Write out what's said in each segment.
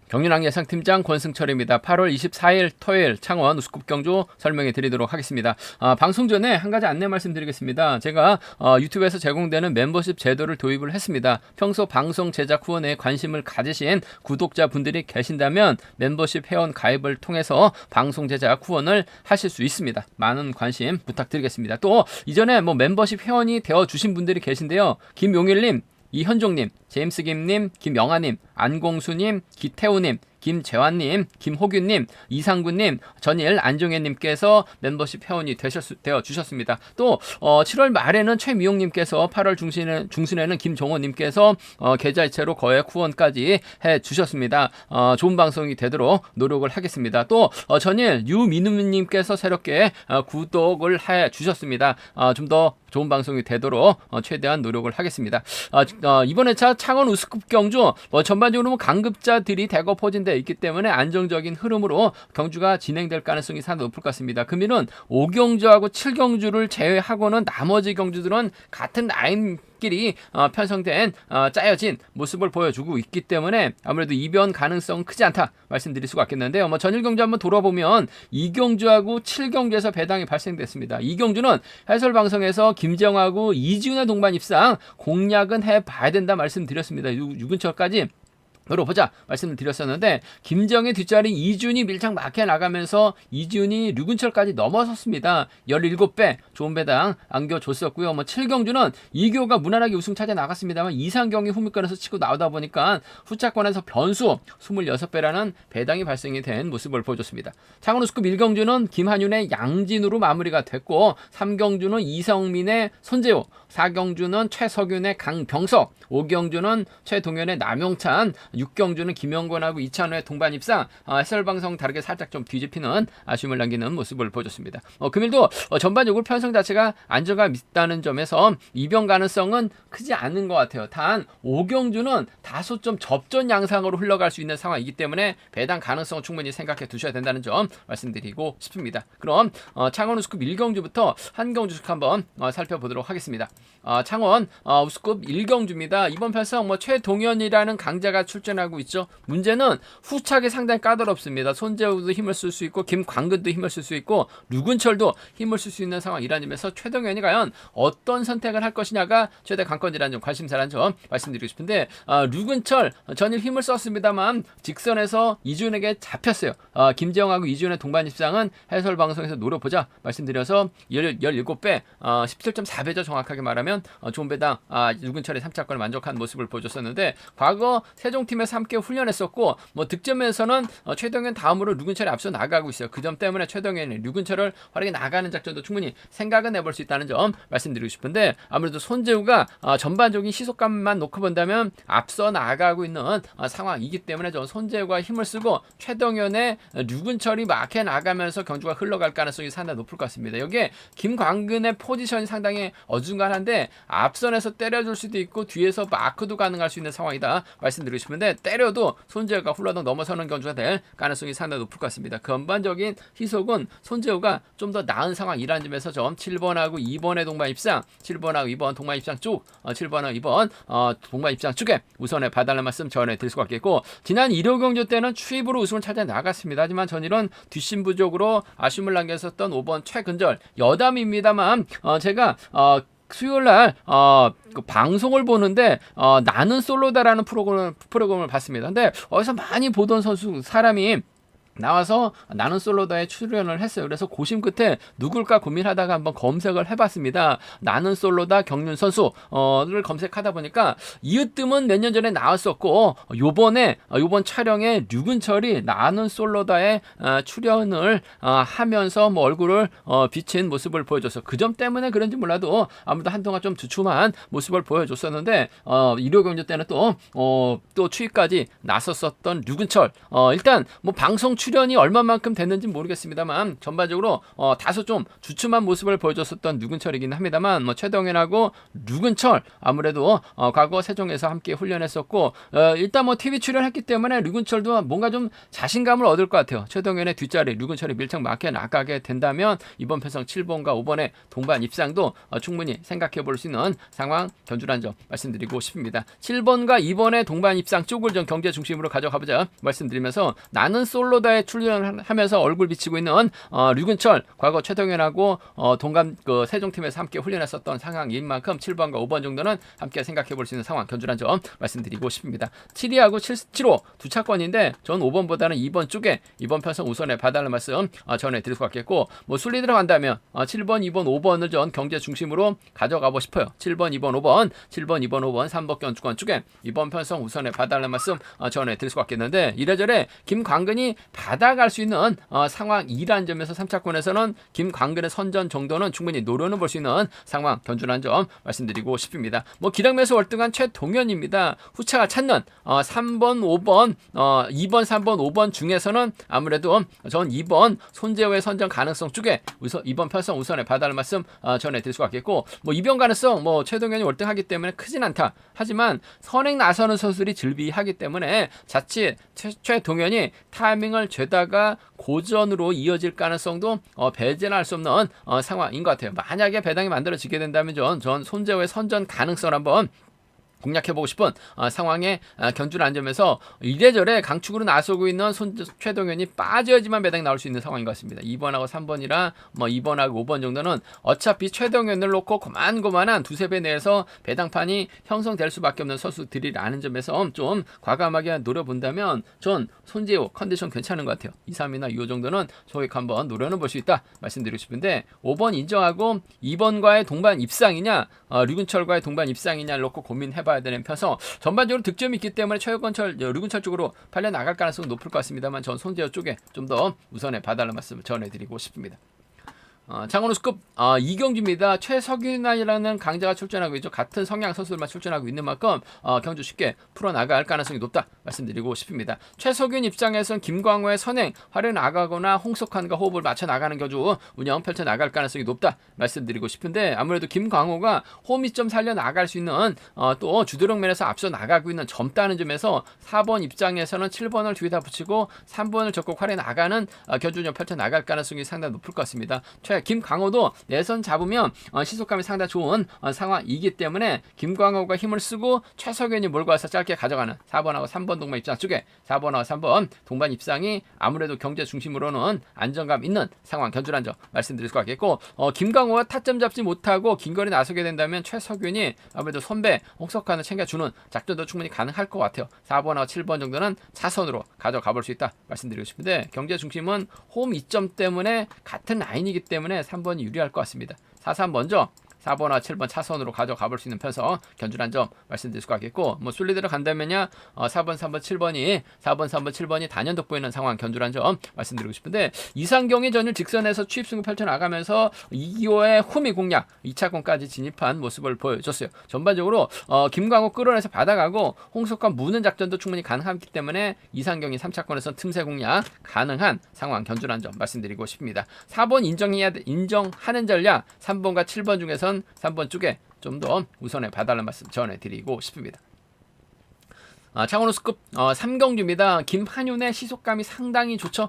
경륜왕 예상팀장 권승철입니다. 8월 24일 토요일 창원 우스컵 경주 설명해 드리도록 하겠습니다. 방송 전에 한 가지 안내 말씀드리겠습니다. 제가 유튜브에서 제공되는 멤버십 제도를 도입을 했습니다. 평소 방송 제작 후원에 관심을 가지신 구독자분들이 계신다면 멤버십 회원 가입을 통해서 방송 제작 후원을 하실 수 있습니다. 많은 관심 부탁드리겠습니다. 또 이전에 멤버십 회원이 되어주신 분들이 계신데요. 김용일님, 이현종님, 제임스김님, 김영아님, 안공수님, 기태우님, 김재환님, 김호균님, 이상구님, 전일 안종현님께서 멤버십 회원이 되어 주셨습니다. 또 7월 말에는 최미용님께서 8월 중순에는 김종호님께서 계좌 이체로 거액 후원까지 해주셨습니다. 좋은 방송이 되도록 노력을 하겠습니다. 또 전일 유민우님께서 새롭게 구독을 해주셨습니다. 좀 더 좋은 방송이 되도록 최대한 노력을 하겠습니다. 이번 회차 창원 우스컵 경주 전반적으로 강급자들이 대거 포진되어 있기 때문에 안정적인 흐름으로 경주가 진행될 가능성이 상당히 높을 것 같습니다. 금일은 5경주하고 7경주를 제외하고는 나머지 경주들은 같은 라인 끼리 편성된 짜여진 모습을 보여주고 있기 때문에 아무래도 이변 가능성 크지 않다 말씀드릴 수가 있겠는데요. 전일 경주 한번 돌아보면 2경주하고 7경주에서 배당이 발생됐습니다. 2경주는 해설 방송에서 김정하고 이지훈의 동반 입상 공략은 해봐야 된다 말씀드렸습니다. 유근철까지 보자 말씀을 드렸었는데 김정의 뒷자리 이준이 밀착 막혀 나가면서 이준이 류근철까지 넘어섰습니다. 17배 좋은 배당 안겨줬었고요. 7경주는 이교가 무난하게 우승 차지해 나갔습니다만 이상경이 후미권에서 치고 나오다 보니까 후차권에서 변수 26배라는 배당이 발생이 된 모습을 보여줬습니다. 창원 우스컵 1경주는 김한윤의 양진으로 마무리가 됐고 3경주는 이성민의 손재호, 4경주는 최석윤의 강병석, 5경주는 최동현의 남용찬, 6경주는 김영권하고 이찬호의 동반 입상, 해설방송 다르게 살짝 좀 뒤집히는 아쉬움을 남기는 모습을 보여줬습니다. 금일도 전반적으로 편성 자체가 안정감 있다는 점에서 이변 가능성은 크지 않은 것 같아요. 단 5경주는 다소 좀 접전 양상으로 흘러갈 수 있는 상황이기 때문에 배당 가능성을 충분히 생각해 두셔야 된다는 점 말씀드리고 싶습니다. 그럼 창원 우스컵 1경주부터 한 경주씩 한번 살펴보도록 하겠습니다. 창원 우스컵 1경주입니다. 이번 편성 최동현이라는 강자가 출전하고 있죠. 문제는 후착이 상당히 까다롭습니다. 손재우도 힘을 쓸 수 있고 김광근도 힘을 쓸 수 있고 류근철도 힘을 쓸 수 있는 상황이라는 점에서 최동현이 과연 어떤 선택을 할 것이냐가 최대 관건이라는 점, 관심사라는 점 말씀드리고 싶은데 류근철 전일 힘을 썼습니다만 직선에서 이준에게 잡혔어요. 김재영하고 이준의 동반 입상은 해설 방송에서 노려보자 말씀드려서 17배 17.4배죠. 정확하게 말하면 좋은 배당 류근철의 3차권을 만족한 모습을 보여줬었는데 과거 세종팀에서 함께 훈련했었고 득점에서는 최동현 다음으로 류근철이 앞서 나가고 있어요. 그 점 때문에 최동현이 류근철을 활약해 나가는 작전도 충분히 생각은 해볼 수 있다는 점 말씀드리고 싶은데 아무래도 손재우가 전반적인 시속감만 놓고 본다면 앞서 나가고 있는 상황이기 때문에 저 손재우가 힘을 쓰고 최동현의 류근철이 막혀 나가면서 경주가 흘러갈 가능성이 상당히 높을 것 같습니다. 여기에 김광근의 포지션이 상당히 어중간한데 앞선에서 때려줄 수도 있고 뒤에서 마크도 가능할 수 있는 상황이다 말씀드리고 싶은데 때려도 손재우가 훌러덩 넘어서는 경주가 될 가능성이 상당히 높을 것 같습니다. 전반적인 희속은 손재우가 좀 더 나은 상황이라는 점에서 점 7번하고 2번의 동반 입상 7번하고 2번 동반 입상 쪽 7번하고 2번 동반 입상 쪽에 우선에 봐달라는 말씀 전해드릴 수가 있겠고 지난 1호 경주 때는 추입으로 우승을 찾아 나갔습니다. 하지만 전일은 뒷심 부족으로 아쉬움을 남겼었던 5번 최근절 여담입니다만 제가 수요일날 그 방송을 보는데 나는 솔로다라는 프로그램을 봤습니다. 근데 어디서 많이 보던 사람이 나와서 나는 솔로다에 출연을 했어요. 그래서 고심 끝에 누굴까 고민하다가 한번 검색을 해봤습니다. 나는 솔로다 경륜 선수를 검색하다 보니까 이으뜸은 몇 년 전에 나왔었고 요번 촬영에 류근철이 나는 솔로다에 출연을 하면서 얼굴을 비친 모습을 보여줬어. 그 점 때문에 그런지 몰라도 아무래도 한동안 좀 주춤한 모습을 보여줬었는데 1호 경주 때는 또 추위까지 나섰었던 류근철 일단 방송 출연이 얼마만큼 됐는지 모르겠습니다만 전반적으로 다소 좀 주춤한 모습을 보여줬었던 류근철이긴 합니다만 최동현하고 류근철 아무래도 과거 세종에서 함께 훈련했었고 일단 TV 출연했기 때문에 류근철도 뭔가 좀 자신감을 얻을 것 같아요. 최동현의 뒷자리 류근철이 밀착 맞게 나가게 된다면 이번 편성 7번과 5번의 동반 입상도 충분히 생각해 볼 수 있는 상황 견주란 점 말씀드리고 싶습니다. 7번과 2번의 동반 입상 쪽을 좀 경제 중심으로 가져가보자 말씀드리면서 나는 솔로다에 출연하면서 얼굴 비치고 있는 류근철 과거 최동현하고 동감 세종팀에서 함께 훈련했었던 상황인 만큼 7번과 5번 정도는 함께 생각해 볼 수 있는 상황 견주란 점 말씀드리고 싶습니다. 7위하고 7호 두 차권인데 전 5번보다는 2번 쪽에 이번 편성 우선에 봐달라는 말씀 전해드릴 수 같겠고 순리 들어간다면 7번, 2번, 5번을 전 경제 중심으로 가져가고 싶어요. 7번, 2번, 5번, 7번, 2번, 5번, 3번 견주권 쪽에 이번 편성 우선에 봐달라는 말씀 전해드릴 수 같겠는데 이래저래 김광근이 받아갈 수 있는 상황이란 점에서 3차권에서는 김광근의 선전 정도는 충분히 노려는 볼 수 있는 상황 견주란 점 말씀드리고 싶습니다. 기량매수 월등한 최동현입니다. 후차가 찾는 3번, 5번, 2번, 3번, 5번 중에서는 아무래도 전 2번 손재호의 선전 가능성 쪽에 이번 편성 우선에 봐달라는 말씀 전해드릴 수 같겠고 이변 가능성 최동현이 월등하기 때문에 크진 않다. 하지만 선행 나서는 선수들이 즐비하기 때문에 자칫 최동현이 타이밍을 죄다가 고전으로 이어질 가능성도 배제는 할 수 없는 상황인 것 같아요. 만약에 배당이 만들어지게 된다면 전 손재호의 선전 가능성을 한번 공략해보고 싶은 상황에 견주를 안 점에서 이래저래 강축으로 나서고 있는 최동현이 빠져야지만 배당이 나올 수 있는 상황인 것 같습니다. 2번하고 3번이라 2번하고 5번 정도는 어차피 최동현을 놓고 고만고만한 두세 배 내에서 배당판이 형성될 수밖에 없는 선수들이라는 점에서 좀 과감하게 노려본다면 전 손재호 컨디션 괜찮은 것 같아요. 2, 3이나 2호 정도는 소액 한번 노려는 볼 수 있다 말씀드리고 싶은데 5번 인정하고 2번과의 동반 입상이냐 류근철과의 동반 입상이냐를 놓고 고민해봐야 되는 편서 전반적으로 득점이 있기 때문에 류근철 쪽으로 팔려 나갈 가능성은 높을 것 같습니다만 전 손재호 쪽에 좀 더 우선에 봐달라는 말씀을 전해드리고 싶습니다. 창원 우스컵 2경기입니다. 최석윤이라는 강자가 출전하고 있죠. 같은 성향 선수들만 출전하고 있는 만큼 경주 쉽게 풀어나갈 가능성이 높다 말씀드리고 싶습니다. 최석윤 입장에선 김광호의 선행, 활에 나가거나 홍석환과 호흡을 맞춰 나가는 경주 운영 펼쳐 나갈 가능성이 높다 말씀드리고 싶은데 아무래도 김광호가 홈이 좀 살려 나갈 수 있는 또 주도력 면에서 앞서 나가고 있는 젊다는 점에서 4번 입장에서는 7번을 뒤에다 붙이고 3번을 적극 활에 나가는 경주 운영 펼쳐 나갈 가능성이 상당히 높을 것 같습니다. 김광호도 내선 잡으면 시속감이 상당히 좋은 상황이기 때문에 김광호가 힘을 쓰고 최석윤이 몰고 와서 짧게 가져가는 4번하고 3번 동반 입장 쪽에 4번하고 3번 동반 입상이 아무래도 경제 중심으로는 안정감 있는 상황 견주란 점 말씀드릴 수 같겠고 김광호가 타점 잡지 못하고 긴 거리 나서게 된다면 최석윤이 아무래도 선배 홍석환을 챙겨주는 작전도 충분히 가능할 것 같아요. 4번하고 7번 정도는 차선으로 가져가 볼 수 있다 말씀드리고 싶은데 경제 중심은 홈 2점 때문에 같은 라인이기 때문에 3번이 유리할 것 같습니다. 4-3 먼저 4번과 7번 차선으로 가져가 볼 수 있는 편서 견주란 점 말씀드릴 수가 있겠고 순리대로 간다면야 4번, 3번, 7번이 4번, 3번, 7번이 단연 돋보이는 상황 견주란 점 말씀드리고 싶은데 이상경이 전일 직선에서 취입승부 펼쳐나가면서 2기호의 후미 공략 2차권까지 진입한 모습을 보여줬어요. 전반적으로 김광호 끌어내서 받아가고 홍석환 무는 작전도 충분히 가능하기 때문에 이상경이 3차권에서 틈새 공략 가능한 상황 견주란 점 말씀드리고 싶습니다. 4번 인정하는 전략 3번과 7번 중에서 3번 쪽에 좀 더 우선에 봐달라는 말씀 전해드리고 싶습니다. 창원 우스컵 3경주입니다. 김한윤의 시속감이 상당히 좋죠.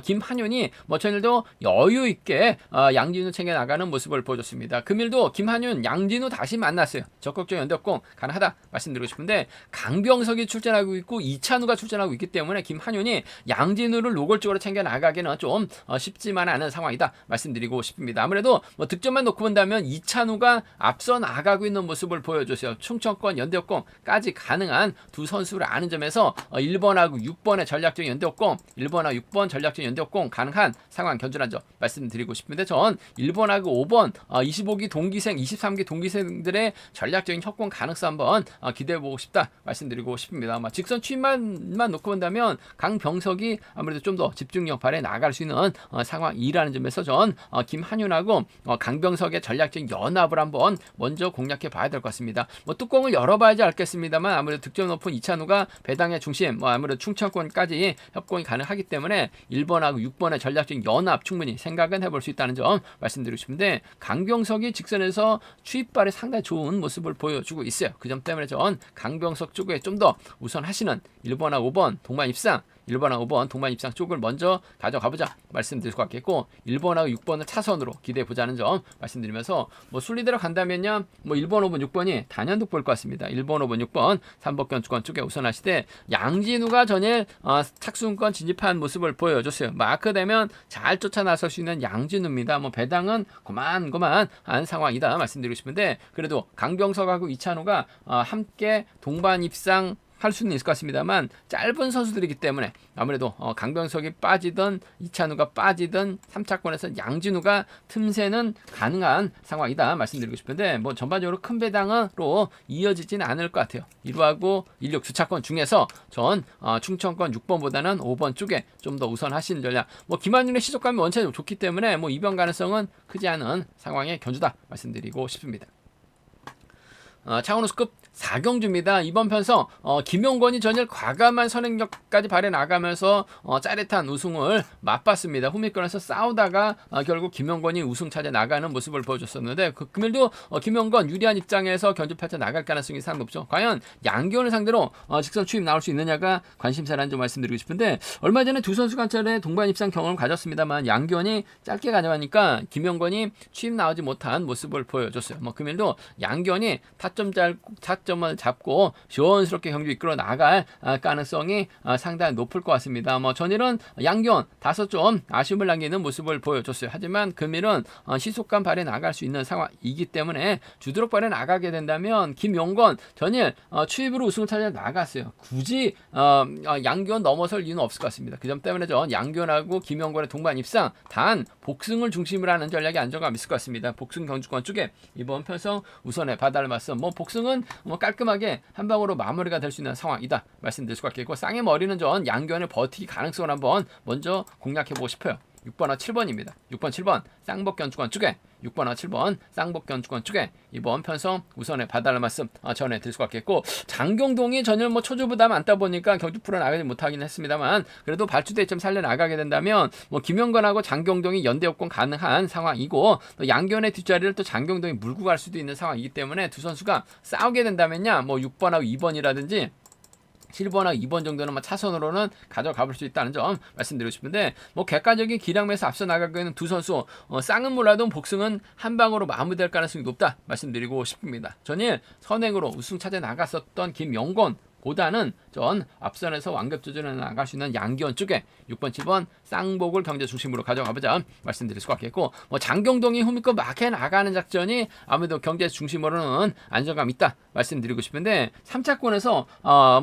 김한윤이 전일도 여유있게 양진우 챙겨나가는 모습을 보여줬습니다. 금일도 김한윤, 양진우 다시 만났어요. 적극적 연대공 가능하다 말씀드리고 싶은데 강병석이 출전하고 있고 이찬우가 출전하고 있기 때문에 김한윤이 양진우를 노골적으로 챙겨나가기는 좀 쉽지만 않은 상황이다 말씀드리고 싶습니다. 아무래도 득점만 놓고 본다면 이찬우가 앞서 나가고 있는 모습을 보여줬어요. 충청권 연대공까지 가능한 두 선수를 아는 점에서 1번하고 6번의 전략적인 연대옥공 1번하고 6번 전략적인 연대옥공 가능한 상황 견주란 점 말씀드리고 싶은데 전 1번하고 5번 25기 동기생 23기 동기생들의 전략적인 협공 가능성 한번 기대해보고 싶다 말씀드리고 싶습니다. 직선 취입만 놓고 본다면 강병석이 아무래도 좀 더 집중력 발휘해 나갈 수 있는 상황이라는 점에서 전 김한윤하고 강병석의 전략적인 연합을 한번 먼저 공략해 봐야 될 것 같습니다. 뚜껑을 열어봐야지 알겠습니다만 아무래도 득점 높은 2차 이찬우가 배당의 중심, 뭐 아무래도 충청권까지 협공이 가능하기 때문에 1번하고 6번의 전략적 연합 충분히 생각은 해볼 수 있다는 점 말씀드리고 싶은데, 강병석이 직선에서 추입발이 상당히 좋은 모습을 보여주고 있어요. 그 점 때문에 전 강병석 쪽에 좀 더 우선하시는 1번하고 5번 동반 입상, 1번하고 5번 동반 입상 쪽을 먼저 가져가보자 말씀드릴 것 같겠고, 1번하고 6번을 차선으로 기대해보자는 점 말씀드리면서, 뭐 순리대로 간다면요, 뭐 1번, 5번, 6번이 단연득 볼 것 같습니다. 1번, 5번, 6번 3번 주권 쪽에 우선하시되, 양진우가 전일 착순권 진입한 모습을 보여줬어요. 마크되면 잘 쫓아 나설 수 있는 양진우입니다. 뭐 배당은 그만한 상황이다 말씀드리고 싶은데, 그래도 강병석하고 이찬우가 함께 동반 입상 할 수는 있을 것 같습니다만, 짧은 선수들이기 때문에 아무래도 강병석이 빠지든 이찬우가 빠지든 3차권에서 양진우가 틈새는 가능한 상황이다 말씀드리고 싶은데, 뭐 전반적으로 큰 배당으로 이어지지는 않을 것 같아요. 1루하고 1루 두 차권 중에서 전 충청권 6번보다는 5번 쪽에 좀 더 우선하시는 전략, 뭐 김한준의 시속감이 원체 좋기 때문에 뭐 이변 가능성은 크지 않은 상황의 견주다 말씀드리고 싶습니다. 창원우스급 4경주입니다. 이번 편성 김용권이 전일 과감한 선행력까지 발휘 나가면서 짜릿한 우승을 맛봤습니다. 후미권에서 싸우다가 결국 김용권이 우승 차지해 나가는 모습을 보여줬었는데, 금일도 김용권 유리한 입장에서 견주 펼쳐 나갈 가능성이 상당히 높죠. 과연 양기원을 상대로 직선 추입 나올 수 있느냐가 관심사라는 점 말씀드리고 싶은데, 얼마 전에 두 선수 간절에 동반 입상 경험을 가졌습니다만 양기원이 짧게 가져가니까 김용권이 추입 나오지 못한 모습을 보여줬어요. 뭐 금일도 양기원이 타점을 잡고 시원스럽게 경기 이끌어 나갈 가능성이 상당히 높을 것 같습니다. 뭐 전일은 양기원 다소 좀 아쉬움을 남기는 모습을 보여줬어요. 하지만 금일은 시속감 발휘 나갈 수 있는 상황이기 때문에 주도록 발휘 나가게 된다면 김용권 전일 추입으로 우승을 차지해 나갔어요. 굳이 양기원 넘어설 이유는 없을 것 같습니다. 그 점 때문에 전 양기원하고 김용권의 동반 입상, 단 복승을 중심으로 하는 전략이 안정감 있을 것 같습니다. 복승 경주권 쪽에 이번 편성 우선에 바다를 맞선, 뭐 복승은 뭐 깔끔하게 한 방으로 마무리가 될 수 있는 상황이다 말씀드릴 수 같겠고, 쌍의 머리는 전 양견의 버티기 가능성을 한번 먼저 공략해보고 싶어요. 6번과 7번입니다. 6번, 7번 쌍복견주권 쪽에, 6번과 7번 쌍복견주권 쪽에 이번 편성 우선의 바다를 말씀 전해드릴 수 같겠고, 장경동이 전일 뭐 초주부담 많다 보니까 경주 풀어 나가지 못하긴 했습니다만, 그래도 발주대 좀 살려 나가게 된다면 뭐 김영건하고 장경동이 연대 역권 가능한 상황이고, 또 양견의 뒷자리를 또 장경동이 물고 갈 수도 있는 상황이기 때문에 두 선수가 싸우게 된다면요, 뭐 6번하고 2번이라든지 7번하고 2번 정도는 차선으로는 가져가 볼 수 있다는 점 말씀드리고 싶은데, 뭐 객관적인 기량에서 앞서 나가고 있는 두 선수, 쌍은 몰라도 복승은 한 방으로 마무리될 가능성이 높다 말씀드리고 싶습니다. 전일 선행으로 우승 차지해 나갔었던 김영권 보다는 전 앞선에서 완급 조절해 나갈 수 있는 양기원 쪽에 6번, 7번 쌍복을 경제 중심으로 가져가보자 말씀드릴 수가 있겠고, 뭐 장경동이 후미권 막해 나가는 작전이 아무래도 경제 중심으로는 안정감 있다 말씀드리고 싶은데, 3차권에서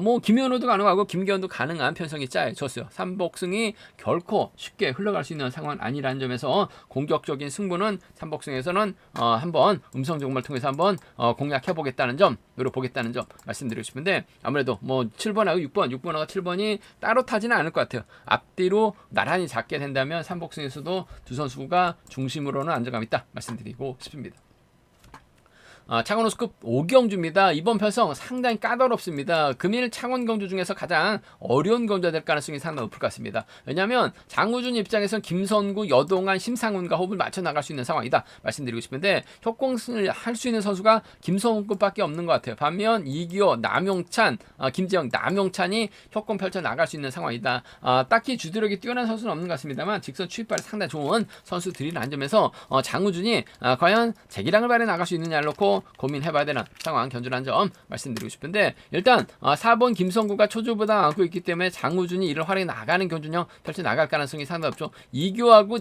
뭐 김현우도 가능하고 김기현도 가능한 편성이 짜여졌어요. 3복승이 결코 쉽게 흘러갈 수 있는 상황은 아니라는 점에서 공격적인 승부는 3복승에서는 한번 음성 정보를 통해서 한번 공략해보겠다는 점, 노려보겠다는 점 말씀드리고 싶은데, 아무래도 뭐 7번하고 6번하고 7번이 따로 타지는 않을 것 같아요. 앞뒤로 나란히 잡게 된다면 3복승에서도 두 선수가 중심으로는 안정감 있다 말씀드리고 싶습니다. 창원호수급 5경주입니다. 이번 편성 상당히 까다롭습니다. 금일 창원 경주 중에서 가장 어려운 경주가 될 가능성이 상당히 높을 것 같습니다. 왜냐하면 장우준 입장에서는 김선구, 여동안, 심상훈과 호흡을 맞춰 나갈 수 있는 상황이다 말씀드리고 싶은데, 협공을 할 수 있는 선수가 김선구밖에 없는 것 같아요. 반면 이기호, 남용찬, 김재영, 남용찬이 협공 펼쳐 나갈 수 있는 상황이다. 딱히 주도력이 뛰어난 선수는 없는 것 같습니다만 직선 추입발이 상당히 좋은 선수들이라는 점에서 장우준이 과연 재기량을 발휘해 나갈 수 있느냐를 놓고 고민해봐야 되는 상황 견주라는 점 말씀드리고 싶은데, 일단 4번 김성구가 초조보다 안고 있기 때문에 장우준이 이를 활용해 나가는 견주형 펼쳐 나갈 가능성이 상당히 높죠. 이교하고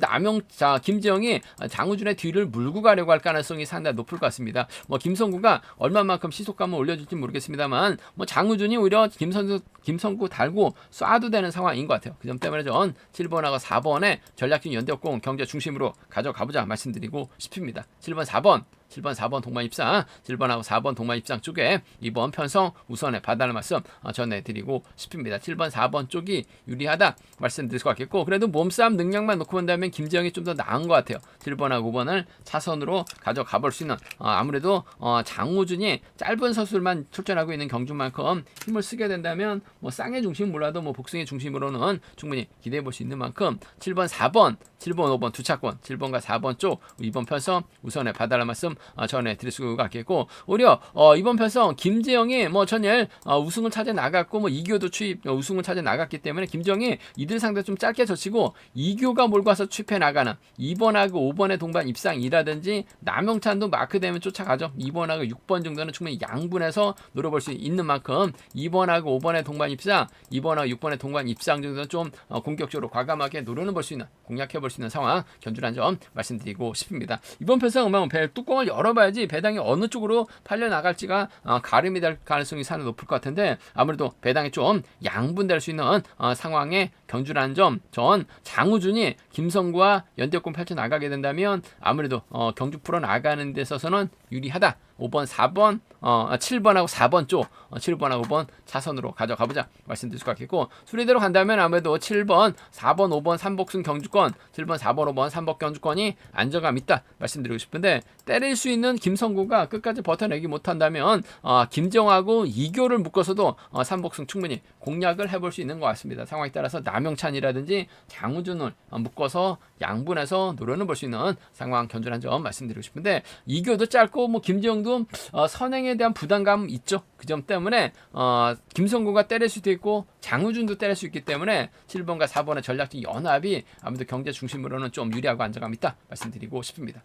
김재영이 장우준의 뒤를 물고 가려고 할 가능성이 상당히 높을 것 같습니다. 뭐 김성구가 얼마만큼 시속감을 올려줄지 모르겠습니다만, 뭐 장우준이 오히려 김성구 달고 쏴도 되는 상황인 것 같아요. 그 점 때문에 전 7번하고 4번의 전략적 연대역공 경제 중심으로 가져가보자 말씀드리고 싶습니다. 7번, 4번 7번 4번 동반 입상 7번하고 4번 동반 입상 쪽에 이번 편성 우선에 봐달라는 말씀 전해드리고 싶습니다. 7번 4번 쪽이 유리하다 말씀드릴 수 같겠고, 그래도 몸싸움 능력만 놓고 본다면 김재영이 좀 더 나은 것 같아요. 7번하고 5번을 차선으로 가져가 볼 수 있는, 아무래도 장우준이 짧은 서술만 출전하고 있는 경주만큼 힘을 쓰게 된다면 뭐 쌍의 중심 몰라도 뭐 복승의 중심으로는 충분히 기대해 볼 수 있는 만큼 7번 4번 7번 5번 두 차권 7번과 4번 쪽 이번 편성 우선에 봐달라는 말씀 전해드릴 수 같겠고, 오히려 이번 편성 김재영이 뭐 전일 우승을 찾아 나갔고 뭐 이교도 추입 우승을 찾아 나갔기 때문에 김재영이 이들 상대 좀 짧게 젖히고 이교가 몰고 와서 추입해 나가는 2번하고 5번의 동반 입상이라든지 남영찬도 마크되면 쫓아가죠. 2번하고 6번 정도는 충분히 양분해서 노려볼 수 있는 만큼 2번하고 5번의 동반 입상 2번하고 6번의 동반 입상 정도는 좀 공격적으로 과감하게 노려는 볼 수 있는, 공략해 볼 수 있는 상황 견주라는 점 말씀드리고 싶습니다. 이번 편성 음악은 배 뚜껑을 열어봐야지 배당이 어느 쪽으로 팔려 나갈지가 가름이 될 가능성이 상당히 높을 것 같은데, 아무래도 배당이 좀 양분될 수 있는 상황에 견주라는 점, 전 장우준이 김성구와 연대권 펼쳐 나가게 된다면 아무래도 경주 풀어 나가는 데 있어서는 유리하다. 5번, 4번, 7번하고 4번 쪽, 7번하고 5번 차선으로 가져가보자 말씀드릴 수 같겠고, 수리대로 간다면 아무래도 7번, 4번, 5번 3복승 경주권, 7번, 4번, 5번 3복 경주권이 안정감 있다 말씀드리고 싶은데, 때릴 수 있는 김성구가 끝까지 버텨내기 못한다면 김정하고 이교를 묶어서도 3복승 충분히 공략을 해볼 수 있는 것 같습니다. 상황에 따라서 남영찬이라든지 장우준을 묶어서 양분해서 노려는 볼 수 있는 상황 견주라는 점 말씀드리고 싶은데, 이교도 짧고 뭐 김지영도 선행에 대한 부담감 있죠. 그 점 때문에 김성구가 때릴 수도 있고 장우준도 때릴 수 있기 때문에 7번과 4번의 전략적 연합이 아무래도 경제 중심으로는 좀 유리하고 안정감 있다 말씀드리고 싶습니다.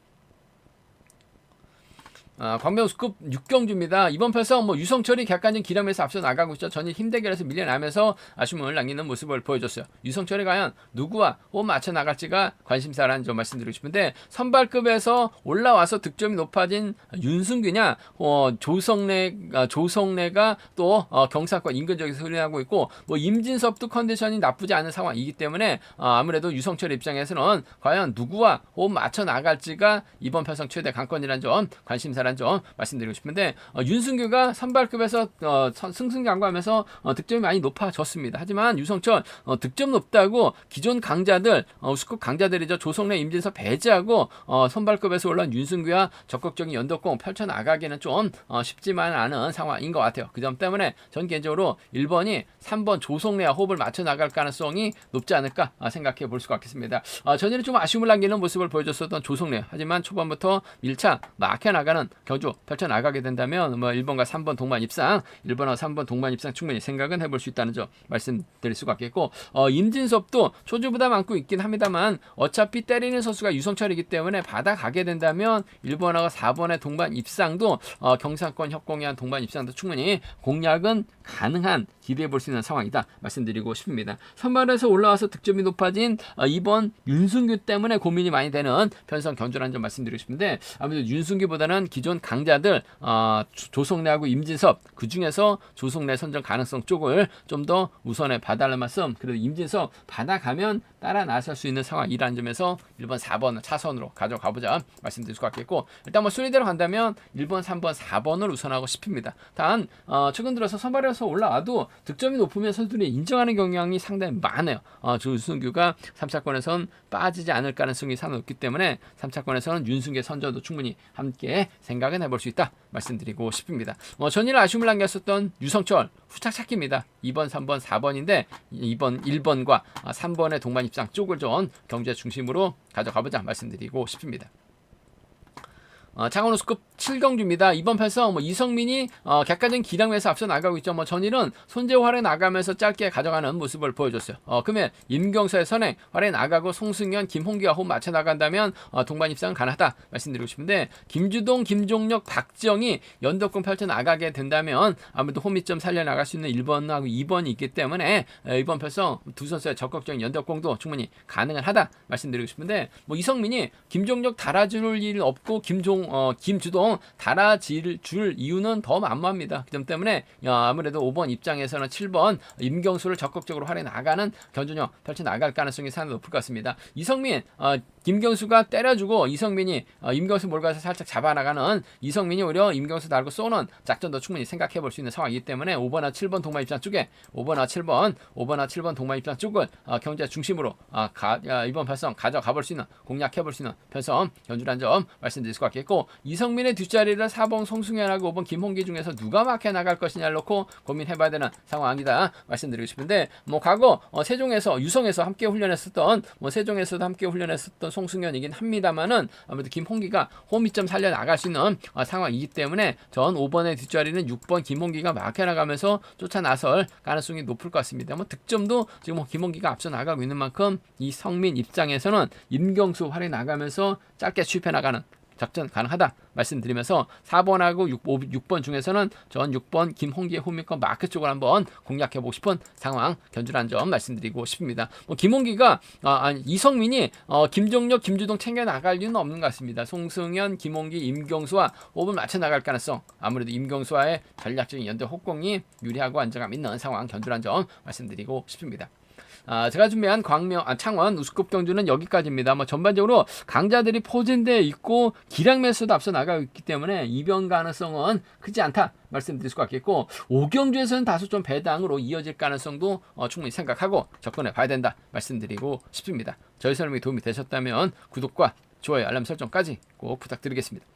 광명우스컵 6경주입니다. 이번 편성 유성철이 객관적 기량에서 앞서 나가고 있죠. 전일 힘대결에서 밀려나면서 아쉬움을 남기는 모습을 보여줬어요. 유성철이 과연 누구와 호흡 맞춰 나갈지가 관심사라는 점 말씀드리고 싶은데, 선발급에서 올라와서 득점이 높아진 윤승규냐, 조성래가 또 경사권 인근 쪽에서 흐르고 있고, 임진섭도 컨디션이 나쁘지 않은 상황이기 때문에 아무래도 유성철 입장에서는 과연 누구와 호흡 맞춰 나갈지가 이번 편성 최대 관건이라는 점 관심사라는 점 말씀드리고 싶은데, 윤승규가 선발급에서 승승장구하면서 득점이 많이 높아졌습니다. 하지만 유성철 득점 높다고 기존 강자들, 우스컵 강자들이죠. 조성래, 임진섭 배제하고 선발급에서 올라온 윤승규와 적극적인 연덕공 펼쳐나가기는 좀 쉽지만 않은 상황인 것 같아요. 그 점 때문에 전 개인적으로 1번이 3번 조성래와 호흡을 맞춰 나갈 가능성이 높지 않을까 생각해 볼 수가 있겠습니다. 전일에 좀 아쉬움을 남기는 모습을 보여줬었던 조성래, 하지만 초반부터 1차 막혀나가는 경주 펼쳐나가게 된다면 1번과 3번 동반 입상, 1번과 3번 동반 입상 충분히 생각은 해볼 수 있다는 점 말씀드릴 수가 있겠고, 임진섭도 초주부담 안고 있긴 합니다만 어차피 때리는 선수가 유성철이기 때문에 받아가게 된다면 1번하고 4번의 동반 입상도 경상권 협공한 동반 입상도 충분히 공략은 가능한, 기대해 볼 수 있는 상황이다 말씀드리고 싶습니다. 선발에서 올라와서 득점이 높아진 2번 윤승규 때문에 고민이 많이 되는 편성 견주라는 점 말씀드리고 싶은데, 아무래도 윤승규보다는 기존 강자들 조성래하고 임진섭, 그 중에서 조성래 선정 가능성 쪽을 좀 더 우선에 봐달라는 말씀, 그래도 임진섭 받아가면 따라 나설 수 있는 상황이라는 점에서 1번 4번 차선으로 가져가보자 말씀드릴 수 같겠고, 일단 순위대로 간다면 1번 3번 4번을 우선하고 싶습니다. 단 최근 들어서 선발에서 올라와도 득점이 높으면 선수들이 인정하는 경향이 상당히 많아요. 조승규가 3차권에선 빠지지 않을 가능성이 상당히 높기 때문에 3차권에서는 윤승규의 선전도 충분히 함께 생각은 해볼 수 있다 말씀드리고 싶습니다. 전일 아쉬움을 남겼었던 유성철 후착 찾기입니다. 2번, 3번, 4번인데 2번, 1번과 3번의 동반 입상 쪽을 좀 경제 중심으로 가져가보자 말씀드리고 싶습니다. 창원우스컵 7경주입니다. 이번 편성 이성민이 객관적인 기량에서 앞서 나가고 있죠. 전일은 손재호 활에 나가면서 짧게 가져가는 모습을 보여줬어요. 그러면 임경서의 선행 활에 나가고 송승현, 김홍기와 호흡 맞춰 나간다면 동반 입상은 가능하다 말씀드리고 싶은데, 김주동, 김종혁, 박지영이 연덕공 펼쳐 나가게 된다면 아무래도 홈이점 살려 나갈 수 있는 1번하고 2번이 있기 때문에 이번 편성 두 선수의 적극적인 연덕공도 충분히 가능하다 말씀드리고 싶은데, 이성민이 김종혁 달아줄 일 없고 김주동 달아줄 이유는 더 만무합니다. 그 점 때문에 아무래도 5번 입장에서는 7번 임경수를 적극적으로 활에 나가는 견주력 펼쳐 나갈 가능성이 상당히 높을 것 같습니다. 이성민 김경수가 때려주고 이성민이 임경수 몰가서 살짝 잡아나가는, 이성민이 오히려 임경수 달고 쏘는 작전도 충분히 생각해 볼 수 있는 상황이기 때문에 5번과 7번 동반 입장 쪽에 5번과 7번 동반 입장 쪽을 경제 중심으로 이번 편성 가져가 볼 수 있는, 공략해 볼 수 있는 편성 견주란 점 말씀드릴 수 같겠고, 이성민의 뒷자리를 4번 송승현하고 5번 김홍기 중에서 누가 막혀 나갈 것이냐를 놓고 고민해 봐야 되는 상황이다 말씀드리고 싶은데, 뭐 과거 세종에서 유성에서 함께 훈련했었던, 세종에서도 함께 훈련했었던 송승현이긴 합니다만은 아무래도 김홍기가 홈이점 살려 나갈 수 있는 상황이기 때문에 전 5번의 뒷자리는 6번 김홍기가 막혀 나가면서 쫓아 나설 가능성이 높을 것 같습니다. 뭐 득점도 지금 김홍기가 앞서 나가고 있는 만큼 이성민 입장에서는 임경수 활에 나가면서 짧게 추입해 나가는 작전 가능하다 말씀드리면서 4번하고 6번 중에서는 전 6번 김홍기의 홈이권 마크 쪽을 한번 공략해보고 싶은 상황 견주란 점 말씀드리고 싶습니다. 김홍기가 이성민이 김종혁, 김주동 챙겨 나갈 이유는 없는 것 같습니다. 송승현, 김홍기, 임경수와 호흡을 맞춰 나갈 가능성, 아무래도 임경수와의 전략적인 연대 혹공이 유리하고 안정감 있는 상황 견주란 점 말씀드리고 싶습니다. 제가 준비한 창원 우스컵 경주는 여기까지입니다. 전반적으로 강자들이 포진되어 있고 기량 매수도 앞서 나가고 있기 때문에 이변 가능성은 크지 않다 말씀드릴 수가 있겠고, 5경주에서는 다소 좀 배당으로 이어질 가능성도 충분히 생각하고 접근해 봐야 된다 말씀드리고 싶습니다. 저희 설명이 도움이 되셨다면 구독과 좋아요, 알람 설정까지 꼭 부탁드리겠습니다.